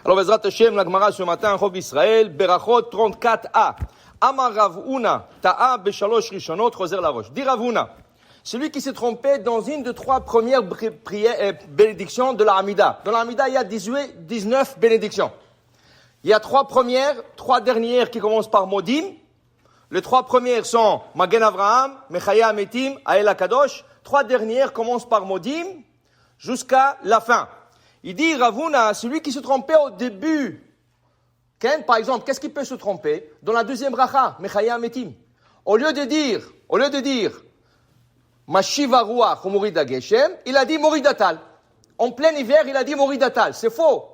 Alors, Bezrat Hashem, la Gemara ce matin, Chov Israël, Berachot 34a. Amar Rav Huna, Ta'a Beshalosh Rishonot, Choser la Roche. Dit Rav Huna, celui qui s'est trompé dans une de trois premières bénédictions de la Hamida. Dans la Hamida, il y a 19 bénédictions. Il y a trois dernières qui commencent par Modim. Les trois premières sont Magen Avraham, Mechaya Ametim, Ael HaKadosh. Trois dernières commencent par Modim jusqu'à la fin. Il dit, Rav Huna, celui qui se trompait au début, par exemple, qu'est-ce qui peut se tromper? Dans la deuxième bracha, Mechaya Ametim. Au lieu de dire, Mashiva Ruach ou Morida Geshem, il a dit Moridatal. En plein hiver, il a dit Moridatal. C'est faux.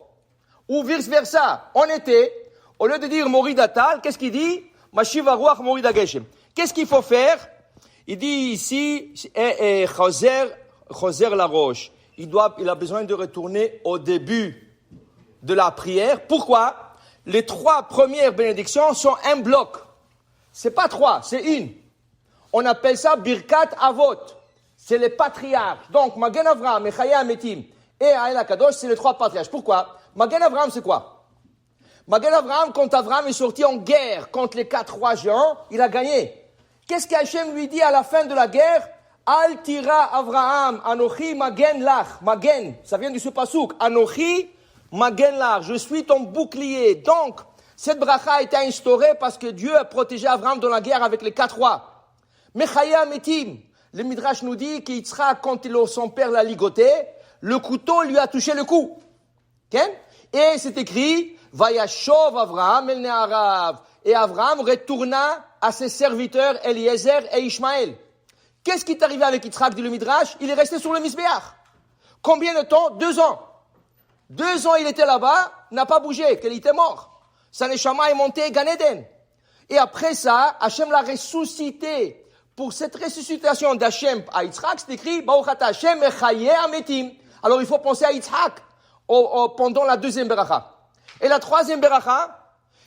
Ou vice versa. En été, au lieu de dire Moridatal, qu'est-ce qu'il dit? Mashiva Ruach Morida Geshem. Qu'est-ce qu'il faut faire? Il dit ici, Choser la roche. Il a besoin de retourner au début de la prière. Pourquoi? Les trois premières bénédictions sont un bloc. C'est pas trois, c'est une. On appelle ça Birkat Avot. C'est les patriarches. Donc, Magen Avraham, Mechaya Ametim et Ael HaKadosh, c'est les trois patriarches. Pourquoi? Magen Avraham, c'est quoi? Magen Avraham, quand Avraham est sorti en guerre contre les 4 rois géants, il a gagné. Qu'est-ce qu'Hachem lui dit à la fin de la guerre? Al tira Avraham, Anochi Magen Lach. Magen, ça vient du ce pasuk. Anochi Magen Lach, je suis ton bouclier. Donc, cette bracha a été instaurée parce que Dieu a protégé Avraham dans la guerre avec les 4 rois. Mechaya Metim, le Midrash nous dit qu'Yitzhak, quand son père l'a ligoté, le couteau lui a touché le cou. Okay? Et c'est écrit, Vayashov Avraham el Ne'arav. Et Avraham retourna à ses serviteurs Eliezer et Ishmaël. Qu'est-ce qui est arrivé avec Yitzhak, dit le Midrash? Il est resté sur le Mizbeach. Combien de temps? 2 ans. 2 ans il était là-bas, n'a pas bougé, qu'il était mort. Sa neshama est montée Gan Eden. Et après ça, Hachem l'a ressuscité. Pour cette ressuscitation d'Hachem à Yitzhak, c'est écrit, Baruch ata Hachem mechaye ametim. Alors il faut penser à Yitzhak pendant la deuxième beracha. Et la troisième beracha,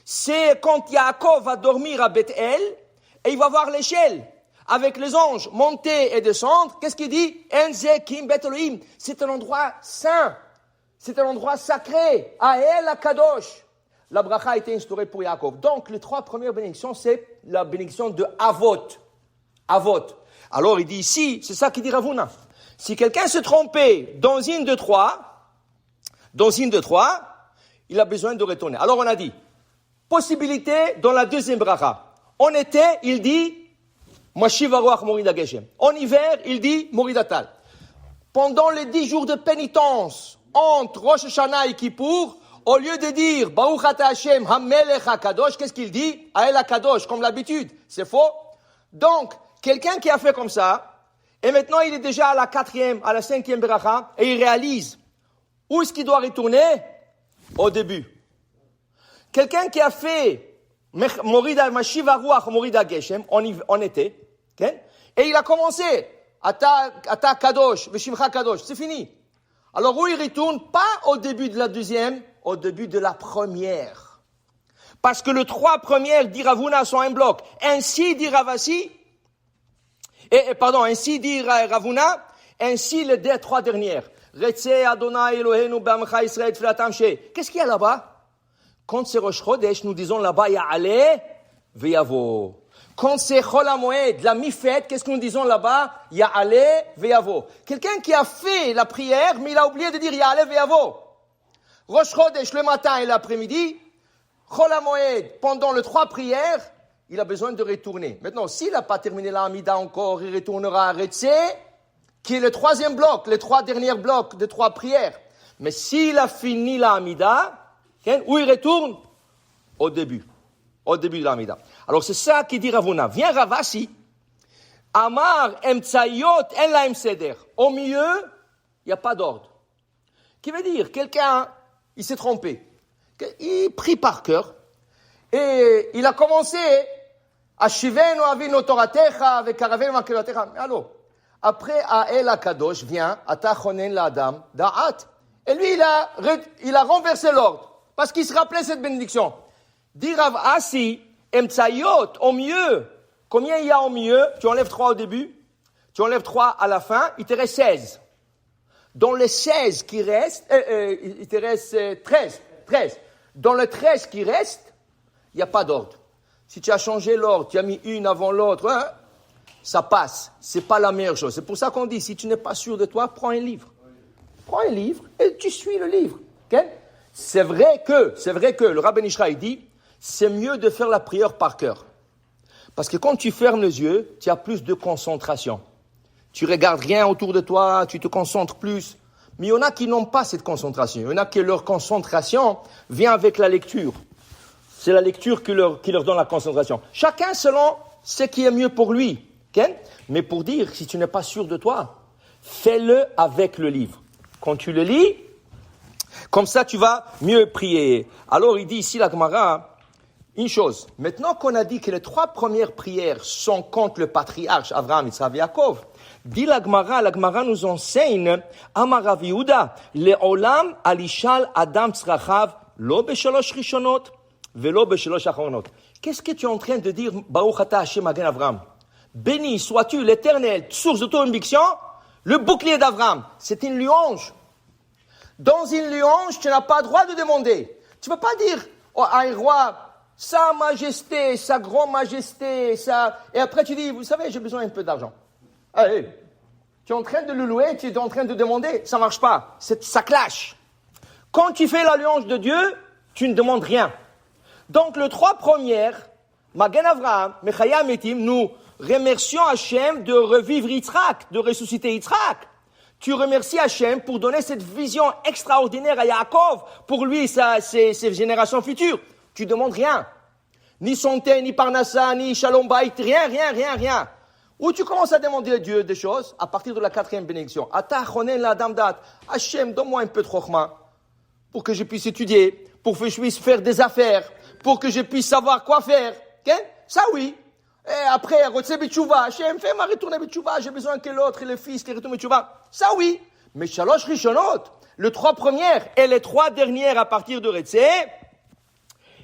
c'est quand Yaakov va dormir à Bethel, et il va voir l'échelle, avec les anges, monter et descendre. Qu'est-ce qu'il dit? Enze kim bet Elohim. C'est un endroit saint. C'est un endroit sacré. Ael HaKadosh. La bracha a été instaurée pour Yaakov. Donc, les 3 premières bénédictions, c'est la bénédiction de Avot. Avot. Alors, il dit ici, c'est ça qu'il dit Rav Huna. Si quelqu'un se trompait dans une de trois, il a besoin de retourner. Alors, on a dit, possibilité dans la deuxième bracha. En été, il dit, Mashiva Ruach Morida Geshem. En hiver, il dit, Moridatal. Pendant les 10 jours de pénitence, entre Rosh Hashanah et Kippour, au lieu de dire, Baruch ata Hashem HaMelech HaKadosh, qu'est-ce qu'il dit? Ael HaKadosh, comme l'habitude. C'est faux. Donc, quelqu'un qui a fait comme ça, et maintenant il est déjà à la 4e, à la 5e beracha, et il réalise, où est-ce qu'il doit retourner? Au début. Quelqu'un qui a fait Morida Mashiva Ruach Morida Geshem, en été, okay? Et il a commencé, Ata Kadosh, Veshimcha Kadosh, c'est fini. Alors où il retourne? Pas au début de la deuxième, au début de la première. Parce que les 3 premières, dit Rav Huna, sont un bloc. Ainsi dit Ravasi, ainsi dit Rav Huna, ainsi les 3 dernières. Qu'est-ce qu'il y a là-bas? Quand c'est Rosh Chodesh, nous disons là-bas, Ya'aleh ve'yavo. Quand c'est Chol HaMoed, la mi-fête, qu'est-ce que nous disons là-bas? Ya'aleh ve'yavo. Quelqu'un qui a fait la prière, mais il a oublié de dire Ya'aleh ve'yavo. Rosh Chodesh, le matin et l'après-midi, Chol HaMoed, pendant les 3 prières, il a besoin de retourner. Maintenant, s'il n'a pas terminé la Hamida encore, il retournera à Retzé, qui est le 3e bloc, les 3 derniers blocs de 3 prières. Mais s'il a fini la Hamida, où il retourne? Au début de la Hamida. Alors c'est ça qui dit Rav Huna. Viens Ravasi, Amar emtsayot en la seder. Au milieu, il n'y a pas d'ordre. Qui veut dire, quelqu'un, il s'est trompé. Il prie par cœur. Et il a commencé Ashivenu avinu toratecha vekaravenu makelotecha. Alors, après Ael HaKadosh vient Ata chonen la'adam da'at. Et lui, il a renversé l'ordre. Parce qu'il se rappelait cette bénédiction. Dit Rav Asi, emtsayot, au mieux. Combien il y a au mieux? Tu enlèves 3 au début, tu enlèves 3 à la fin, il te reste 16. Dans les 16 qui restent, il te reste 13. 13. Dans le 13 qui reste, il n'y a pas d'ordre. Si tu as changé l'ordre, tu as mis une avant l'autre, hein, ça passe. C'est pas la meilleure chose. C'est pour ça qu'on dit, si tu n'es pas sûr de toi, prends un livre. Prends un livre et tu suis le livre. Okay? C'est vrai que le Rabbi Nishra, il dit, c'est mieux de faire la prière par cœur. Parce que quand tu fermes les yeux, tu as plus de concentration. Tu regardes rien autour de toi, tu te concentres plus. Mais il y en a qui n'ont pas cette concentration. Il y en a qui leur concentration vient avec la lecture. C'est la lecture qui leur donne la concentration. Chacun selon ce qui est mieux pour lui. Okay? Mais pour dire, si tu n'es pas sûr de toi, fais-le avec le livre. Quand tu le lis, comme ça tu vas mieux prier. Alors il dit ici la Gemara, une chose. Maintenant qu'on a dit que les 3 premières prières sont contre le patriarche Abraham, Yitzhak et Yaakov, dit la Gemara nous enseigne, Amar Rav Yehuda, Le'olam alishal adam tzrachav, lo b'shalosh rishonot, velo b'shalosh achronot. Qu'est-ce que tu es en train de dire, Baruch ata Hashem Magen Avraham? Béni sois-tu l'Éternel, source de ton bénédiction, le bouclier d'Avraham. C'est une louange. Dans une louange, tu n'as pas le droit de demander. Tu ne peux pas dire à un roi, sa majesté, sa grande majesté, et après tu dis, vous savez, j'ai besoin d'un peu d'argent. Allez, tu es en train de le louer, tu es en train de demander, ça ne marche pas. Ça clash. Quand tu fais la louange de Dieu, tu ne demandes rien. Donc, les 3 premières, Magen Avraham, Mechaya Metim, nous remercions Hachem de revivre Yitzhak, de ressusciter Yitzhak. Tu remercies Hachem pour donner cette vision extraordinaire à Yaakov, pour lui, ses générations futures. Tu ne demandes rien. Ni santé, ni parnassa, ni shalom bayit, rien. Où tu commences à demander à Dieu des choses, à partir de la 4e bénédiction. Ata chonen la damdat. Hachem, donne-moi un peu de chokhma, pour que je puisse étudier, pour que je puisse faire des affaires, pour que je puisse savoir quoi faire. Okay? Ça oui. Et après, Rotse Betchouva, Hachem, fais-moi retourner Betchouva, j'ai besoin que l'autre, et le fils, qui retourne Betchouva. Ça oui. Mais Shalosh Rishonot, les 3 premières et les 3 dernières à partir de Rotse,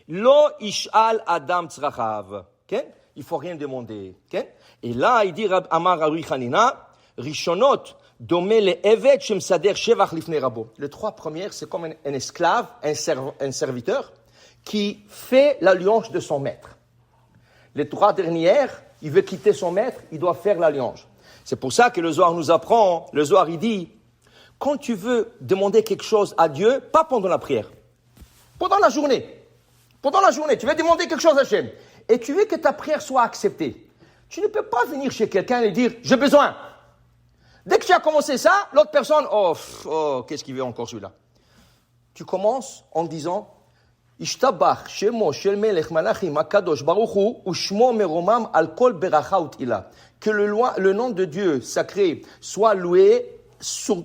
Lo Ishal Adam Tzrachav. Okay? Il faut rien demander. Okay? Et là, il dit Amar Ari Hanina, Rishonot, Domé le Evet Shem Sader Shevach Lifnei Rabo. Les 3 premières, c'est comme un esclave, un serviteur, qui fait la louange de son maître. Les 3 dernières, il veut quitter son maître, il doit faire la louange. C'est pour ça que le Zohar nous apprend, le Zohar il dit, quand tu veux demander quelque chose à Dieu, pas pendant la prière, pendant la journée, tu veux demander quelque chose à Hachem, et tu veux que ta prière soit acceptée. Tu ne peux pas venir chez quelqu'un et dire, j'ai besoin. Dès que tu as commencé ça, l'autre personne, qu'est-ce qu'il veut encore celui-là? Tu commences en disant, Ishtabach shemo shel melech malachim hakadosh baruch hu ushmo meromam al kol beracha utila. Que le nom de Dieu sacré soit loué sur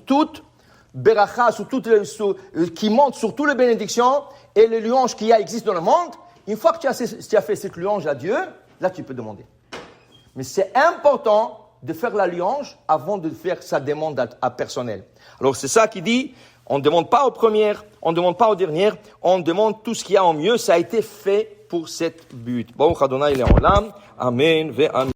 toute beracha, qui monte sur toutes les bénédictions et les louanges qui existent dans le monde. Une fois que tu as fait cette louange à Dieu, là tu peux demander. Mais c'est important de faire la louange avant de faire sa demande à personnel. Alors c'est ça qui dit, on ne demande pas aux premières, on ne demande pas aux dernières, on demande tout ce qu'il y a en mieux, ça a été fait pour cette but. Baruch Adonai Le'olam, Amen ve Amen.